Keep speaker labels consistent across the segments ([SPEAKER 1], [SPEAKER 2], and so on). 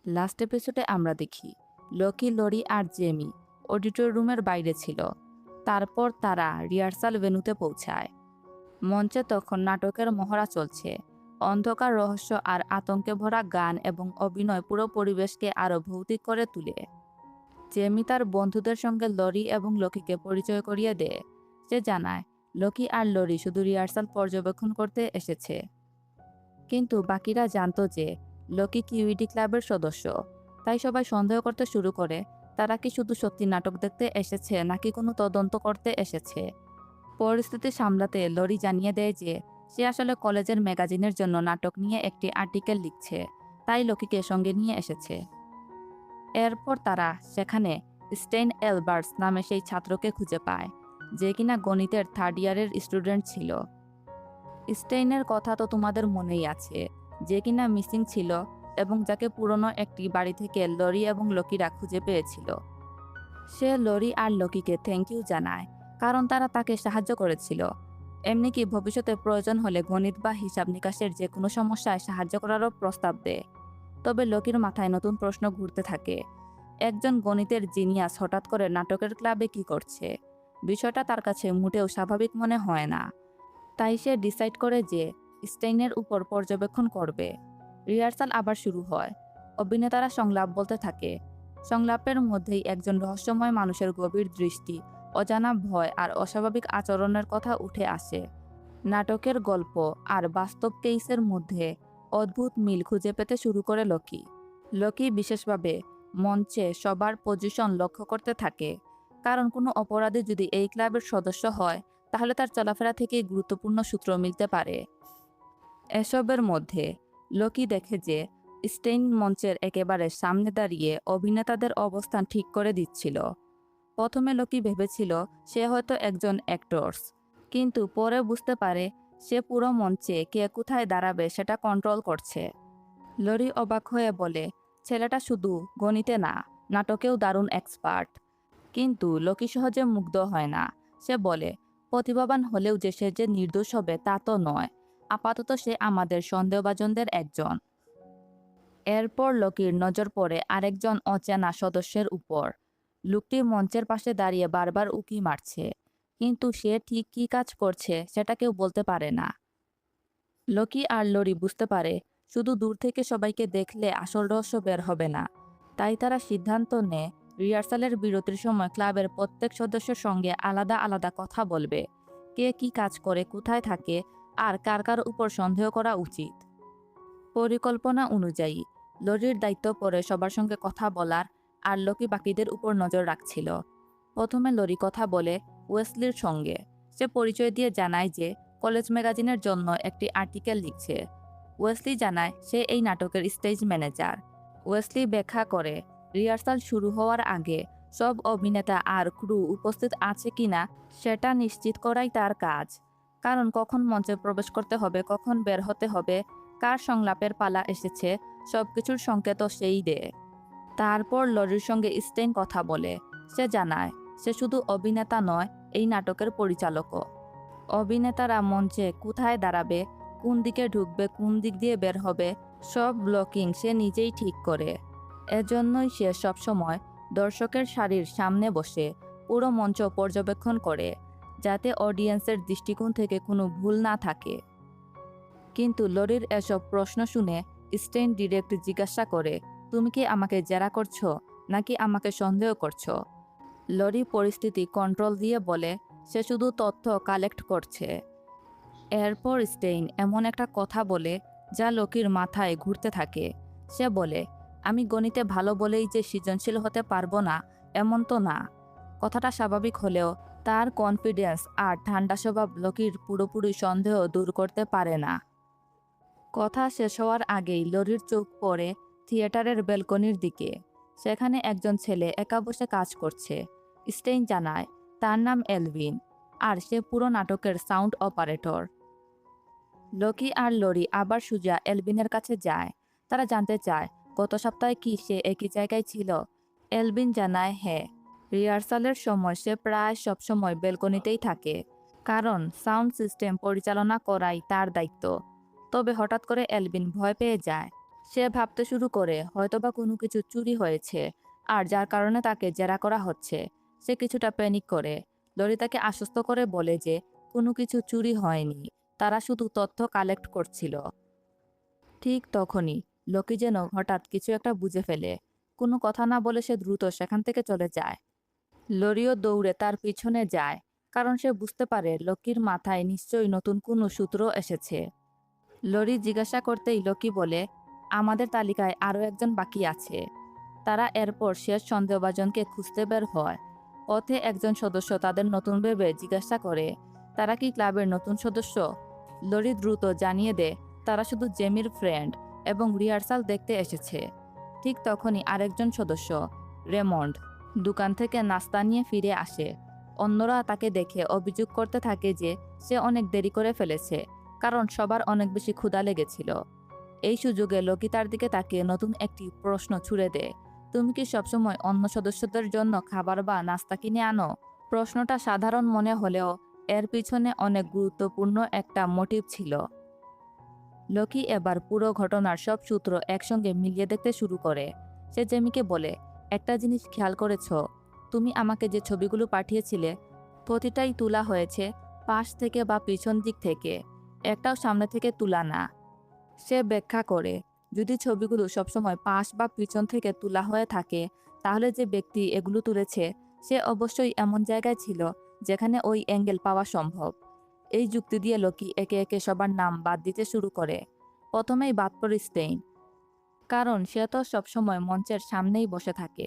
[SPEAKER 1] Last এপিসোডে আমরা দেখি লকি, লরি আর জেমি অডিটোরিয়ামের বাইরে ছিল। তারপর তারা রিহার্সাল ভেন্যুতে পৌঁছায়। মঞ্চে তখন নাটকের মহড়া চলছে। অন্ধকার, রহস্য আর আতঙ্কে ভরা গান এবং অভিনয় পুরো পরিবেশকে আরও ভৌতিক করে তুলে। জেমি তার বন্ধুদের সঙ্গে লরি এবং লকিকে পরিচয় করিয়ে দেয়। সে জানায় লকি আর লরি শুধু রিহার্সাল পর্যবেক্ষণ করতে এসেছে, কিন্তু বাকিরা জানতো যে লকি কিউইডি ক্লাবের সদস্য। তাই সবাই সন্দেহ করতে শুরু করে তারা কি শুধু সত্যি নাটক দেখতে এসেছে নাকি কোনো তদন্ত করতে এসেছে। পরিস্থিতি সামলাতে লরি জানিয়ে দেয় যে সে আসলে কলেজের ম্যাগাজিনের জন্য নাটক নিয়ে একটি আর্টিকেল লিখছে, তাই লকিকে সঙ্গে নিয়ে এসেছে। এরপর তারা সেখানে স্টেইন এলবার্টস নামে সেই ছাত্রকে খুঁজে পায়, যে কিনা গণিতের থার্ড ইয়ারের স্টুডেন্ট ছিল। স্টেইনের কথা তো তোমাদের মনেই আছে, যে কিনা মিসিং ছিল এবং যাকে পুরনো একটি বাড়ি থেকে লরি এবং লকিরা খুঁজে পেয়েছিল। সে লরি আর লকিকে থ্যাংক ইউ জানায়, কারণ তারা তাকে সাহায্য করেছিল। এমনকি ভবিষ্যতে প্রয়োজন হলে গণিত বা হিসাব নিকাশের যে কোনো সমস্যায় সাহায্য করারও প্রস্তাব দেয়। তবে লকির মাথায় নতুন প্রশ্ন ঘুরতে থাকে। একজন গণিতের জিনিয়াস হঠাৎ করে নাটকের ক্লাবে কি করছে? বিষয়টা তার কাছে মোটেও স্বাভাবিক মনে হয় না। তাই সে ডিসাইড করে যে স্টেইনের উপর পর্যবেক্ষণ করবে। রিহার্সাল আবার শুরু হয়। অভিনেতারা সংলাপ বলতে থাকে। সংলাপের মধ্যেই একজন রহস্যময় মানুষের গভীর দৃষ্টি, অজানা ভয় আর অস্বাভাবিক আচরণের কথা উঠে আসে। নাটকের গল্প আর বাস্তব কেসের মধ্যে অদ্ভুত মিল খুঁজে পেতে শুরু করে লকি। লকি বিশেষভাবে মঞ্চে সবার পজিশন লক্ষ্য করতে থাকে, কারণ কোনো অপরাধী যদি এই ক্লাবের সদস্য হয় তাহলে তার চলাফেরা থেকে গুরুত্বপূর্ণ সূত্র মিলতে পারে। এসবের মধ্যে লকি দেখে যে স্টেইন মঞ্চের একেবারে সামনে দাঁড়িয়ে অভিনেতাদের অবস্থান ঠিক করে দিচ্ছিল। প্রথমে লকি ভেবেছিল সে হয়তো একজন অ্যাক্টরস, কিন্তু পরে বুঝতে পারে সে পুরো মঞ্চে কে কোথায় দাঁড়াবে সেটা কন্ট্রোল করছে। লরি অবাক হয়ে বলে, ছেলেটা শুধু গণিতে না, নাটকেও দারুণ এক্সপার্ট। কিন্তু লকি সহজে মুগ্ধ হয় না। সে বলে, প্রতিভাবান হলেও যে সে যে নির্দোষ হবে তা তো নয়। আপাতত সে আমাদের সন্দেহভাজনদের একজন। এরপর লকির নজর পড়ে আরেকজন অচেনা সদস্যের উপর। লোকটি মঞ্চের পাশে দাঁড়িয়ে বারবার উকি মারছে, কিন্তু সে ঠিক কী কাজ করছে সেটা কেউ বলতে পারে না। লকি আর লরি বুঝতে পারে শুধু দূর থেকে সবাইকে দেখলে আসল রহস্য বের হবে না। তাই তারা সিদ্ধান্ত নেয় রিহার্সালের বিরতির সময় ক্লাবের প্রত্যেক সদস্যের সঙ্গে আলাদা আলাদা কথা বলবে। কে কি কাজ করে, কোথায় থাকে আর কার কার উপর সন্দেহ করা উচিত। পরিকল্পনা অনুযায়ী লরির দায়িত্ব পড়ে সবার সঙ্গে কথা বলার, আর লকি বাকিদের উপর নজর রাখছিল। প্রথমে লরি কথা বলে ওয়েসলির সঙ্গে। সে পরিচয় দিয়ে জানায় যে কলেজ ম্যাগাজিনের জন্য একটি আর্টিকেল লিখছে। ওয়েসলি জানায় সে এই নাটকের স্টেজ ম্যানেজার। ওয়েসলি ব্যাখ্যা করে রিহার্সাল শুরু হওয়ার আগে সব অভিনেতা আর ক্রু উপস্থিত আছে কিনা সেটা নিশ্চিত করাই তার কাজ। কারণ কখন মঞ্চে প্রবেশ করতে হবে, কখন বের হতে হবে, কার সংলাপের পালা এসেছে, সবকিছুর সংকেত সেই দেয়। তারপর লরির সঙ্গে স্টেইন কথা বলে। সে জানায় সে শুধু অভিনেতা নয়, এই নাটকের পরিচালকও। অভিনেতারা মঞ্চে কোথায় দাঁড়াবে, কোন দিকে ঢুকবে, কোন দিক দিয়ে বের হবে, সব ব্লকিং সে নিজেই ঠিক করে। এজন্যই সে সবসময় দর্শকের সারির সামনে বসে পুরো মঞ্চ পর্যবেক্ষণ করে, যাতে অডিয়েন্সের দৃষ্টিকোণ থেকে কোনো ভুল না থাকে। কিন্তু লরির এসব প্রশ্ন শুনে স্টেইন ডিরেক্ট জিজ্ঞাসা করে, তুমি কি আমাকে জেরা করছো নাকি আমাকে সন্দেহ করছো? লরি পরিস্থিতি কন্ট্রোল দিয়ে বলে সে শুধু তথ্য কালেক্ট করছে। এরপর স্টেইন এমন একটা কথা বলে যা লকির মাথায় ঘুরতে থাকে। সে বলে, আমি গণিতে ভালো বলেই যে সৃজনশীল হতে পারবো না এমন তো না। কথাটা স্বাভাবিক হলেও তার কনফিডেন্স আর ঠান্ডা স্বভাব লকির পুরোপুরি সন্দেহ দূর করতে পারে না। কথা শেষ হওয়ার আগেই লরির চোখ পড়ে থিয়েটারের ব্যালকনির দিকে। সেখানে একজন ছেলে একা বসে কাজ করছে। স্টেইন জানায় তার নাম এলভিন, আর সে পুরো নাটকের সাউন্ড অপারেটর। লকি আর লরি আবার সোজা এলভিনের কাছে যায়। তারা জানতে চায় গত সপ্তাহে কি সে একই জায়গায় ছিল। এলভিন জানায় হ্যাঁ, রিহার্সালের সময় সে প্রায় সবসময় ব্যালকনিতেই থাকে, কারণ সাউন্ড সিস্টেম পরিচালনা করাই তার দায়িত্ব। তবে হঠাৎ করে এলভিন ভয় পেয়ে যায়। সে ভাবতে শুরু করে হয়তোবা কোনো কিছু চুরি হয়েছে আর যার কারণে তাকে জেরা করা হচ্ছে। সে কিছুটা প্যানিক করে। লরি তাকে আশ্বস্ত করে বলে যে কোনো কিছু চুরি হয়নি, তারা শুধু তথ্য কালেক্ট করছিল। ঠিক তখনই লোকি যেন হঠাৎ কিছু একটা বুঝে ফেলে। কোনো কথা না বলে সে দ্রুত সেখান থেকে চলে যায়। লরিও দৌড়ে তার পিছনে যায়, কারণ সে বুঝতে পারে লকির মাথায় নিশ্চয়ই নতুন কোনো সূত্র এসেছে। লরি জিজ্ঞাসা করতেই লকি বলে, আমাদের তালিকায় আরও একজন বাকি আছে। তারা এরপর শেষ সন্দেহভাজনকে খুঁজতে বের হয়। পথে একজন সদস্য তাদের নতুন ভেবে জিজ্ঞাসা করে, তারা কি ক্লাবের নতুন সদস্য? লরি দ্রুত জানিয়ে দেয় তারা শুধু জেমির ফ্রেন্ড এবং রিহার্সাল দেখতে এসেছে। ঠিক তখনই আরেকজন সদস্য, রেমন্ড, দোকান থেকে নাস্তা নিয়ে ফিরে আসে। অন্যরা তাকে দেখে অভিযোগ করতে থাকে যে সে অনেক দেরি করে ফেলেছে, কারণ সবার অনেক বেশি ক্ষুধা লেগেছিল। এই সুযোগে লকি তার দিকে তাকিয়ে নতুন একটি প্রশ্ন ছুড়ে দেয়, তুমি কি সবসময় অন্য সদস্যদের জন্য খাবার বা নাস্তা কিনে আনো? প্রশ্নটা সাধারণ মনে হলেও এর পিছনে অনেক গুরুত্বপূর্ণ একটা মোটিভ ছিল। লকি এবার পুরো ঘটনার সব সূত্র একসঙ্গে মিলিয়ে দেখতে শুরু করে। সে জেমিকে বলে, একটা জিনিস খেয়াল করেছ? তুমি আমাকে যে ছবিগুলো পাঠিয়েছিলে, প্রতিটাই তোলা হয়েছে পাশ থেকে বা পিছন দিক থেকে, একটাও সামনে থেকে তোলা না। সে ব্যাখ্যা করে, যদি ছবিগুলো সবসময় পাশ বা পিছন থেকে তোলা হয়ে থাকে, তাহলে যে ব্যক্তি এগুলো তুলেছে সে অবশ্যই এমন জায়গায় ছিল যেখানে ওই অ্যাঙ্গেল পাওয়া সম্ভব। এই যুক্তি দিয়ে লকি একে একে সবার নাম বাদ দিতে শুরু করে। প্রথমেই বাদ পড়ে স্টেইন, কারণ সে তো সবসময় মঞ্চের সামনেই বসে থাকে।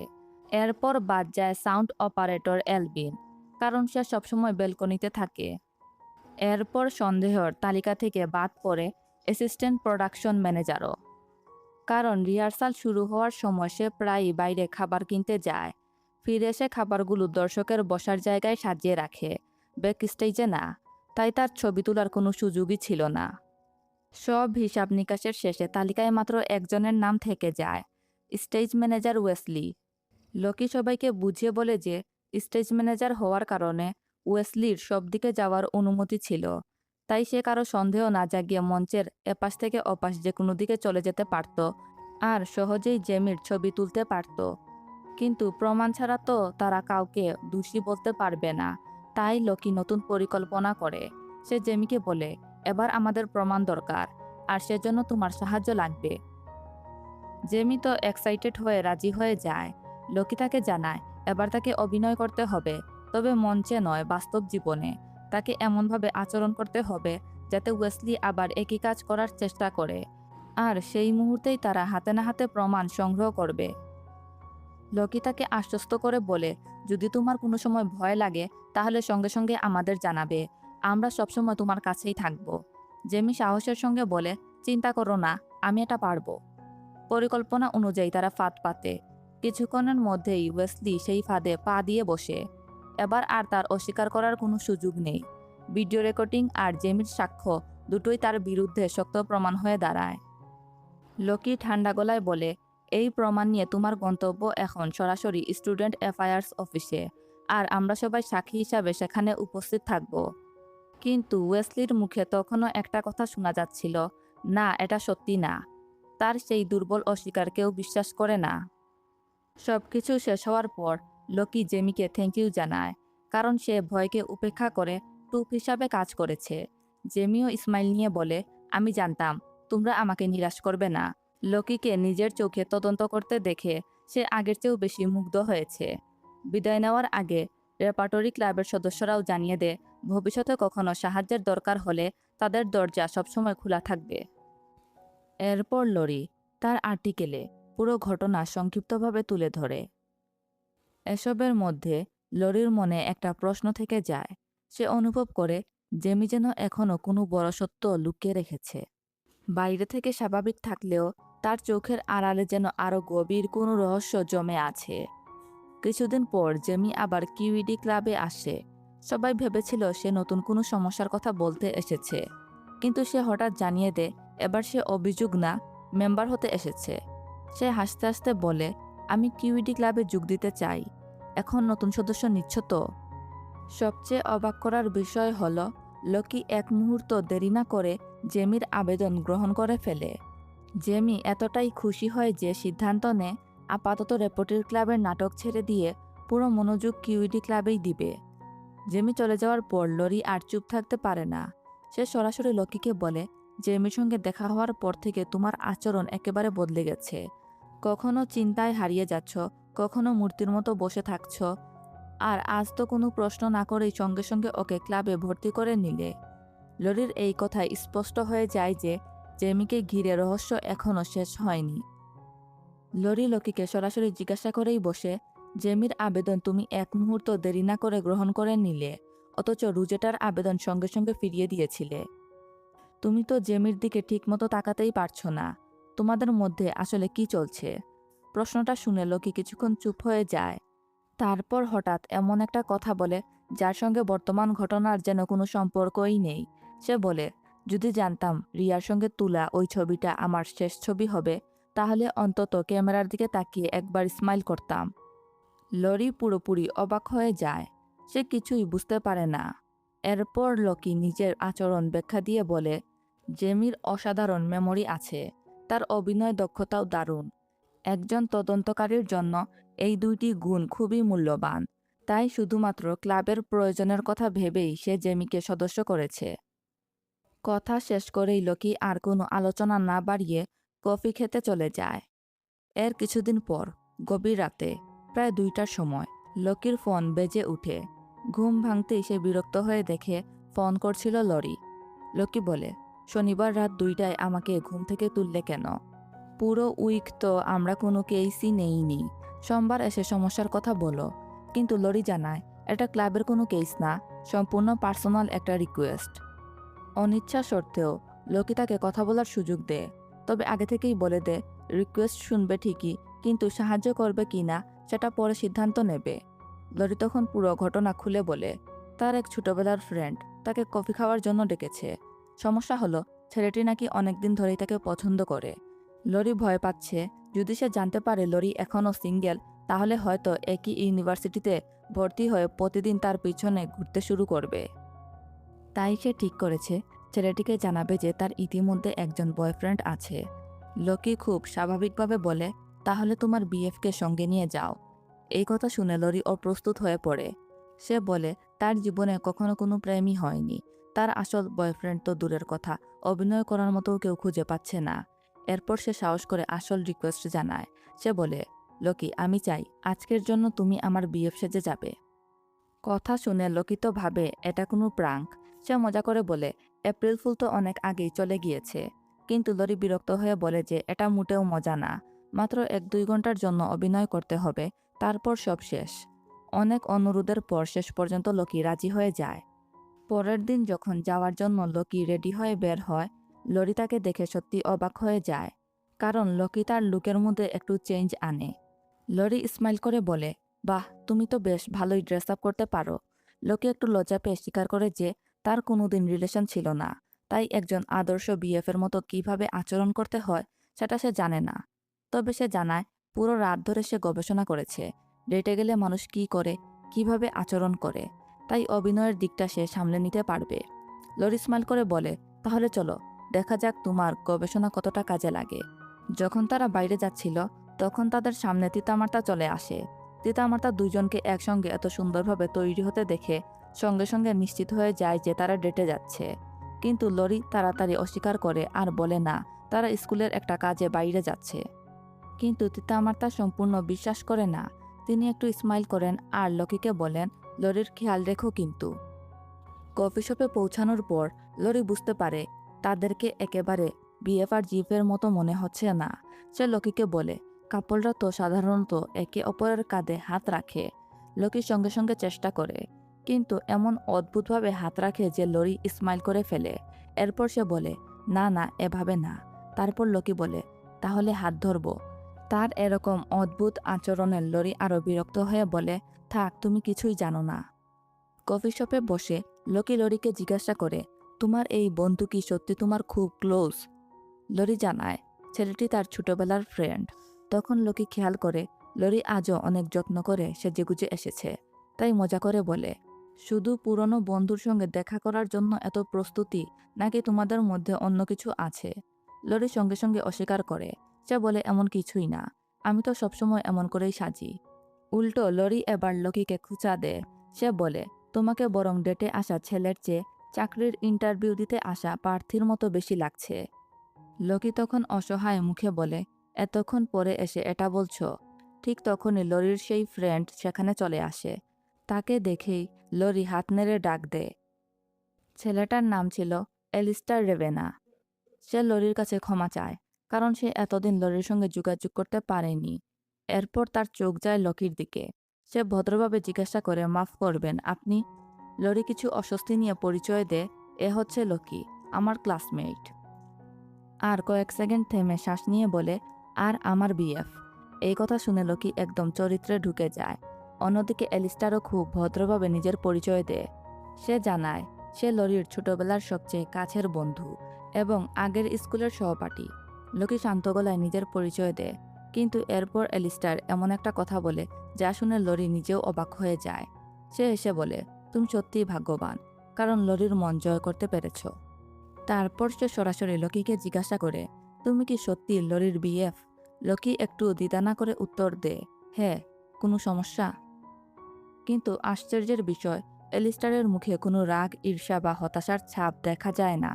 [SPEAKER 1] এরপর বাদ যায় সাউন্ড অপারেটর এলভিন, কারণ সে সবসময় ব্যালকনিতে থাকে। এরপর সন্দেহর তালিকা থেকে বাদ পড়ে অ্যাসিস্ট্যান্ট প্রোডাকশন ম্যানেজারও, কারণ রিহার্সাল শুরু হওয়ার সময় সে প্রায়ই বাইরে খাবার কিনতে যায়। ফিরে এসে খাবারগুলো দর্শকের বসার জায়গায় সাজিয়ে রাখে, ব্যাক স্টেজে না। তাই তার ছবি তোলার কোনো সুযোগই ছিল না। সব হিসাব নিকাশের শেষে তালিকায় মাত্র একজনের নাম থেকে যায়, স্টেজ ম্যানেজার ওয়েসলি। লকি সবাইকে বুঝিয়ে বলে যে স্টেজ ম্যানেজার হওয়ার কারণে ওয়েসলির সব দিকে যাওয়ার অনুমতি ছিল, তাই সে কারো সন্দেহ না জাগিয়ে মঞ্চের এপাশ থেকে ওপাশ যে কোনো দিকে চলে যেতে পারত আর সহজেই জেমির ছবি তুলতে পারত। কিন্তু প্রমাণ ছাড়া তো তারা কাউকে দোষী বলতে পারবে না। তাই লকি নতুন পরিকল্পনা করে। সে জেমিকে বলে, এবার আমাদের প্রমাণ দরকার, আর সেজন্য তোমার সাহায্য লাগবে। জেমি তো এক্সাইটেড হয়ে রাজি হয়ে যায়। লকি তাকে জানায় এবার তাকে অভিনয় করতে হবে, তবে মঞ্চে নয়, বাস্তব জীবনে। তাকে এমনভাবে আচরণ করতে হবে যাতে ওয়েসলি আবার একই কাজ করার চেষ্টা করে, আর সেই মুহূর্তেই তারা হাতে না হাতে প্রমাণ সংগ্রহ করবে। লকি তাকে আশ্বস্ত করে বলে, যদি তোমার কোনো সময় ভয় লাগে তাহলে সঙ্গে সঙ্গে আমাদের জানাবে, আমরা সবসময় তোমার কাছেই থাকব। জেমি সাহসের সঙ্গে বলে, চিন্তা করো না, আমি এটা পারবো। পরিকল্পনা অনুযায়ী তারা ফাঁদ পাতে। কিছুক্ষণের মধ্যেই ওয়েসলি সেই ফাঁদে পা দিয়ে বসে। এবার আর তার অস্বীকার করার কোনো সুযোগ নেই। ভিডিও রেকর্ডিং আর জেমির সাক্ষ্য দুটোই তার বিরুদ্ধে শক্ত প্রমাণ হয়ে দাঁড়ায়। লকি ঠান্ডা গলায় বলে, এই প্রমাণ নিয়ে তোমার গন্তব্য এখন সরাসরি স্টুডেন্ট অ্যাফেয়ার্স অফিসে, আর আমরা সবাই সাক্ষী হিসাবে সেখানে উপস্থিত থাকব। কিন্তু ওয়েসলির মুখে তখনও একটা কথা শোনা যাচ্ছিল, না, এটা সত্যি না। তার সেই দুর্বল অস্বীকার কেউ বিশ্বাস করে না। সবকিছু শেষ হওয়ার পর লকি জেমিকে থ্যাংক ইউ জানায়, কারণ সে ভয়কে উপেক্ষা করে টুপ হিসাবে কাজ করেছে। জেমিও স্মাইল নিয়ে বলে, আমি জানতাম তোমরা আমাকে নিরাশ করবে না। লকিকে নিজের চোখে তদন্ত করতে দেখে সে আগের চেয়েও বেশি মুগ্ধ হয়েছে। বিদায় নেওয়ার আগে রেপার্টরি ক্লাবের সদস্যরাও জানিয়ে দেয়, ভবিষ্যতে কখনো সাহায্যের দরকার হলে তাদের দরজা সবসময় খোলা থাকবে। এরপর লরি তার আর্টিকেলে পুরো ঘটনা সংক্ষিপ্তভাবে তুলে ধরে। এসবের মধ্যে লরির মনে একটা প্রশ্ন থেকে যায়। সে অনুভব করে জেমি যেন এখনও কোনো বড় সত্য লুকিয়ে রেখেছে। বাইরে থেকে স্বাভাবিক থাকলেও তার চোখের আড়ালে যেন আরও গভীর কোনো রহস্য জমে আছে। কিছুদিন পর জেমি আবার কিউইডি ক্লাবে আসে। সবাই ভেবেছিল সে নতুন কোনো সমস্যার কথা বলতে এসেছে, কিন্তু সে হঠাৎ জানিয়ে দেয় এবার সে অভিযোগ না, মেম্বার হতে এসেছে। সে হাসতে হাসতে বলে, আমি কিউইডি ক্লাবে যোগ দিতে চাই। এখন নতুন সদস্য নিচ্ছ তো? সবচেয়ে অবাক করার বিষয় হলো লকি এক মুহূর্ত দেরি না করে জেমির আবেদন গ্রহণ করে ফেলে। জেমি এতটাই খুশি হয় যে সিদ্ধান্ত নেয় আপাতত রেপোর্টের ক্লাবের নাটক ছেড়ে দিয়ে পুরো মনোযোগ কিউইডি ক্লাবেই দিবে। জেমি চলে যাওয়ার পর লরি আর চুপ থাকতে পারে না। সে সরাসরি লকিকে বলে, জেমির সঙ্গে দেখা হওয়ার পর থেকে তোমার আচরণ একেবারে বদলে গেছে। কখনো চিন্তায় হারিয়ে যাচ্ছ, কখনো মূর্তির মতো বসে থাকছ, আর আজ তো কোনো প্রশ্ন না করেই সঙ্গে সঙ্গে ওকে ক্লাবে ভর্তি করে নিলে। লরির এই কথায় স্পষ্ট হয়ে যায় যে জেমিকে ঘিরে রহস্য এখনও শেষ হয়নি। লরি লকিকে সরাসরি জিজ্ঞাসা করেই বসে, জেমির আবেদন তুমি এক মুহূর্ত দেরি না করে গ্রহণ করে নিলে, অথচ রুজেটার আবেদন সঙ্গে সঙ্গে ফিরিয়ে দিয়েছিলে। তুমি তো জেমির দিকে ঠিকমতো তাকাতেই পারছো না। তোমাদের মধ্যে আসলে কি চলছে? প্রশ্নটা শুনে লকি কিছুক্ষণ চুপ হয়ে যায়। তারপর হঠাৎ এমন একটা কথা বলে যার সঙ্গে বর্তমান ঘটনার যেন কোনো সম্পর্কই নেই। সে বলে, যদি জানতাম রিয়ার সঙ্গে তোলা ওই ছবিটা আমার শেষ ছবি হবে, তাহলে অন্তত ক্যামেরার দিকে তাকিয়ে একবার স্মাইল করতাম। লরি পুরোপুরি অবাক হয়ে যায়। সে কিছুই বুঝতে পারে না। এরপর লকি নিজের আচরণ ব্যাখ্যা দিয়ে বলে, জেমির অসাধারণ মেমোরি আছে, তার অভিনয় দক্ষতাও দারুণ। একজন তদন্তকারীর জন্য এই দুইটি গুণ খুবই মূল্যবান। তাই শুধুমাত্র ক্লাবের প্রয়োজনের কথা ভেবেই সে জেমিকে সদস্য করেছে। কথা শেষ করেই লকি আর কোনো আলোচনা না বাড়িয়ে কফি খেতে চলে যায়। এর কিছুদিন পর গভীর রাতে প্রায় 2টার সময় লকির ফোন বেজে উঠে। ঘুম ভাঙতেই সে বিরক্ত হয়ে দেখে ফোন করছিল লরি। লকি বলে, শনিবার রাত 2টায় আমাকে ঘুম থেকে তুললে কেন? পুরো উইক তো আমরা কোনো কেসই নেইনি। সোমবার এসে সমস্যার কথা বলো। কিন্তু লরি জানায় এটা ক্লাবের কোনো কেস না, সম্পূর্ণ পার্সোনাল একটা রিকোয়েস্ট। অনিচ্ছা সত্ত্বেও লকি তাকে কথা বলার সুযোগ দেয়, তবে আগে থেকেই বলে দেয় রিকোয়েস্ট শুনবে ঠিকই, কিন্তু সাহায্য করবে কি না সেটা পরে সিদ্ধান্ত নেবে। লরি তখন পুরো ঘটনা খুলে বলে, তার এক ছোটবেলার ফ্রেন্ড তাকে কফি খাওয়ার জন্য ডেকেছে। সমস্যা হলো ছেলেটি নাকি অনেকদিন ধরেই তাকে পছন্দ করে। লরি ভয় পাচ্ছে যদি সে জানতে পারে লরি এখনও সিঙ্গেল, তাহলে হয়তো একই ইউনিভার্সিটিতে ভর্তি হয়ে প্রতিদিন তার পিছনে ঘুরতে শুরু করবে। তাই সে ঠিক করেছে ছেলেটিকে জানাবে যে তার ইতিমধ্যে একজন বয়ফ্রেন্ড আছে। লকি খুব স্বাভাবিকভাবে বলে, তাহলে তোমার বিএফকে সঙ্গে নিয়ে যাও। এই কথা শুনে লরি অপ্রস্তুত হয়ে পড়ে। সে বলে তার জীবনে কখনো কোনো প্রেমই হয়নি। তার আসল বয়ফ্রেন্ড তো দূরের কথা, অভিনয় করার মতো কেউ খুঁজে পাচ্ছে না। এরপর সে সাহস করে আসল রিকোয়েস্ট জানায়। সে বলে, লকি আমি চাই আজকের জন্য তুমি আমার বিএফ সেজে যাবে। কথা শুনে লকি তো ভাবে এটা কোনো প্রাঙ্ক। সে মজা করে বলে, এপ্রিল ফুল তো অনেক আগেই চলে গিয়েছে। কিন্তু লরি বিরক্ত হয়ে বলে যে এটা মোটেও মজা না, মাত্র 1-2 ঘন্টার জন্য অভিনয় করতে হবে, তারপর সব শেষ। অনেক অনুরোধের পর শেষ পর্যন্ত লকি রাজি হয়ে যায়। পরের দিন যখন যাওয়ার জন্য লকি রেডি হয়ে বের হয়, লরি তাকে দেখে সত্যি অবাক হয়ে যায়, কারণ লকি তার লুকের মধ্যে একটু চেঞ্জ আনে। লরি স্মাইল করে বলে, বাহ তুমি তো বেশ ভালোই ড্রেস আপ করতে পারো। লকি একটু লজ্জা পেয়ে স্বীকার করে যে তার কোনোদিন রিলেশন ছিল না, তাই একজন আদর্শ বিএফের মতো কিভাবে আচরণ করতে হয় সেটা সে জানে না। তবে সে জানায় পুরো রাত ধরে সে গবেষণা করেছে, ডেটে গেলে মানুষ কি করে, কিভাবে আচরণ করে, তাই অভিনয়ের দিকটা সে সামলে নিতে পারবে। লরি স্মাইল করে বলে, তাহলে চলো দেখা যাক তোমার গবেষণা কতটা কাজে লাগে। যখন তারা বাইরে যাচ্ছিল তখন তাদের সামনে তিতামার্তা চলে আসে। তিতামার্তা দুজনকে একসঙ্গে এত সুন্দরভাবে তৈরি হতে দেখে সঙ্গে সঙ্গে নিশ্চিত হয়ে যায় যে তারা ডেটে যাচ্ছে। কিন্তু লরি তাড়াতাড়ি অস্বীকার করে আর বলে না, তারা স্কুলের একটা কাজে বাইরে যাচ্ছে। কিন্তু তিতামার্তা সম্পূর্ণ বিশ্বাস করে না। তিনি একটু স্মাইল করেন আর লকিকে বলেন, লরির খেয়াল রেখো কিন্তু। কফি শপে পৌঁছানোর পর লরি বুঝতে পারে তাদেরকে একেবারে বিএফ আর জিএফের মতো মনে হচ্ছে না। সে লকিকে বলে, কাপলরা তো সাধারণত একে অপরের কাঁধে হাত রাখে। লকি সঙ্গে সঙ্গে চেষ্টা করে, কিন্তু এমন অদ্ভুতভাবে হাত রাখে যে লরি স্মাইল করে ফেলে। এরপর সে বলে, না না এভাবে না। তারপর লকি বলে, তাহলে হাত ধরবো। তার এরকম অদ্ভুত আচরণের লরি আরও বিরক্ত হয়ে বলে, থাক তুমি কিছুই জানো না। কফি শপে বসে লকি লরিকে জিজ্ঞাসা করে, তোমার এই বন্ধু কি সত্যি তোমার খুব ক্লোজ? লরি জানায় ছেলেটি তার ছোটবেলার ফ্রেন্ড। তখন লকি খেয়াল করে লরি আজও অনেক যত্ন করে সেজেগুজে এসেছে, তাই মজা করে বলে, শুধু পুরনো বন্ধুর সঙ্গে দেখা করার জন্য এত প্রস্তুতি, নাকি তোমাদের মধ্যে অন্য কিছু আছে? লরি সঙ্গে সঙ্গে অস্বীকার করে। সে বলে এমন কিছুই না, আমি তো সবসময় এমন করেই সাজি। উল্টো লরি এবার লকিকে খুঁচা দেয়। সে বলে, তোমাকে বরং ডেটে আসা ছেলের চেয়ে চাকরির ইন্টারভিউ দিতে আসা প্রার্থীর মতো বেশি লাগছে। লকি তখন অসহায় মুখে বলে, এতক্ষণ পরে এসে এটা বলছো? ঠিক তখনই লরির সেই ফ্রেন্ড সেখানে চলে আসে। তাকে দেখেই লরি হাত নেড়ে ডাক দেয়। ছেলেটার নাম ছিল এলিস্টার রেভেনা। সে লরির কাছে ক্ষমা চায়, কারণ সে এতদিন লরির সঙ্গে যোগাযোগ করতে পারেনি। এরপর তার চোখ যায় লকির দিকে। সে ভদ্রভাবে জিজ্ঞাসা করে, মাফ করবেন, আপনি? লরি কিছু অস্বস্তি নিয়ে পরিচয় দেয়, এ হচ্ছে লকি, আমার ক্লাসমেট। আর কয়েক সেকেন্ড থেমে শ্বাস নিয়ে বলে, আর আমার বিএফ। এই কথা শুনে লকি একদম চরিত্রে ঢুকে যায়। অন্যদিকে এলিস্টারও খুব ভদ্রভাবে নিজের পরিচয় দেয়। সে জানায় সে লরির ছোটবেলার সবচেয়ে কাছের বন্ধু এবং আগের স্কুলের সহপাঠী। লকি শান্ত গলায় নিজের পরিচয় দেয়, কিন্তু এরপর এলিস্টার এমন একটা কথা বলে যা শুনে লরি নিজেও অবাক হয়ে যায়। সে এসে বলে, তুমি সত্যিই ভাগ্যবান, কারণ লরির মন জয় করতে পেরেছ। তারপর সে সরাসরি লকিকে জিজ্ঞাসা করে, তুমি কি সত্যি লরির বিএফ? লকি একটু দ্বিধা না করে উত্তর দেয়, হ্যাঁ। কোনো সমস্যা? কিন্তু আশ্চর্যের বিষয়, এলিস্টারের মুখে কোনো রাগ, ঈর্ষা বা হতাশার ছাপ দেখা যায় না।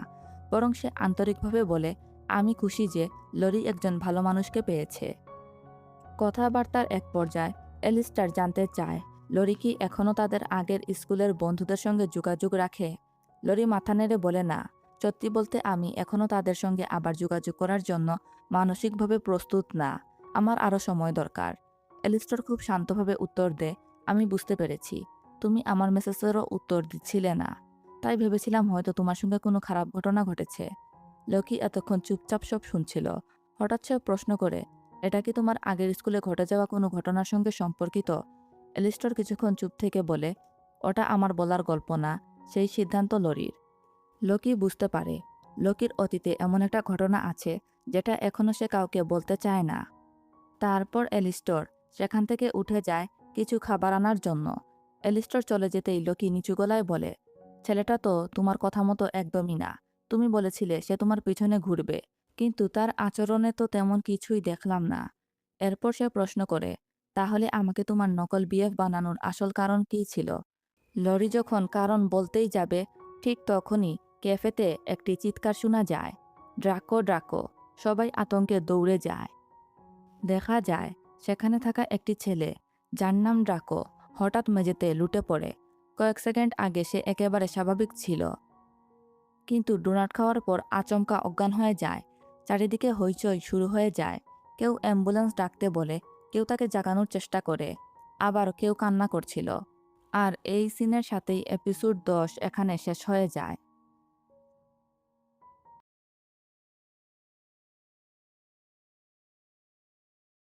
[SPEAKER 1] বরং সে আন্তরিকভাবে বলে, আমি খুশি যে লরি একজন ভালো মানুষকে পেয়েছে। কথাবার্তার এক পর্যায়ে এলিস্টার জানতে চায়, লরি কি এখনও তাদের আগের স্কুলের বন্ধুদের সঙ্গে যোগাযোগ রাখে? লরি মাথা নেড়ে বলে, না, সত্যি বলতে আমি এখনও তাদের সঙ্গে আবার যোগাযোগ করার জন্য মানসিকভাবে প্রস্তুত না। আমার আরও সময় দরকার। এলিস্টার খুব শান্তভাবে উত্তর দেয়, আমি বুঝতে পেরেছি। তুমি আমার মেসেজেরও উত্তর দিচ্ছিলে না, তাই ভেবেছিলাম হয়তো তোমার সঙ্গে কোনো খারাপ ঘটনা ঘটেছে। লকি এতক্ষণ চুপচাপ সব শুনছিল। হঠাৎ সে প্রশ্ন করে, এটা কি তোমার আগের স্কুলে ঘটে যাওয়া কোনো ঘটনার সঙ্গে সম্পর্কিত? এলিস্টার কিছুক্ষণ চুপ থেকে বলে, ওটা আমার বলার গল্প না, সেই সিদ্ধান্ত লরির। লকি বুঝতে পারে লকির অতীতে এমন একটা ঘটনা আছে যেটা এখনো সে কাউকে বলতে চায় না। তারপর এলিস্টর সেখান থেকে উঠে যায় কিছু খাবার আনার জন্য। এলিস্টর চলে যেতেই লকি নিচু গলায় বলে, ছেলেটা তো তোমার কথা মতো একদমই না। তুমি বলেছিলে সে তোমার পিছনে ঘুরবে, কিন্তু তার আচরণে তো তেমন কিছুই দেখলাম না। এরপর সে প্রশ্ন করে, তাহলে আমাকে তোমার নকল বিএফ বানানোর আসল কারণ কী ছিল? লরি যখন কারণ বলতেই যাবে, ঠিক তখনই ক্যাফেতে একটি চিৎকার শোনা যায়, ড্রাকো ড্রাকো। সবাই আতঙ্কে দৌড়ে যায়। দেখা যায় সেখানে থাকা একটি ছেলে, যার নাম ড্রাকো, হঠাৎ মেঝেতে লুটে পড়ে। কয়েক সেকেন্ড আগে সে একেবারে স্বাভাবিক ছিল, কিন্তু ডোনাট খাওয়ার পর আচমকা অজ্ঞান হয়ে যায়। চারিদিকে হইচই শুরু হয়ে যায়। কেউ অ্যাম্বুলেন্স ডাকতে বলে, কেউ তাকে জাগানোর চেষ্টা করে, আবার কেউ কান্না করছিল। আর এই সিনের সাথেই এপিসোড 10 এখানে শেষ হয়ে যায়।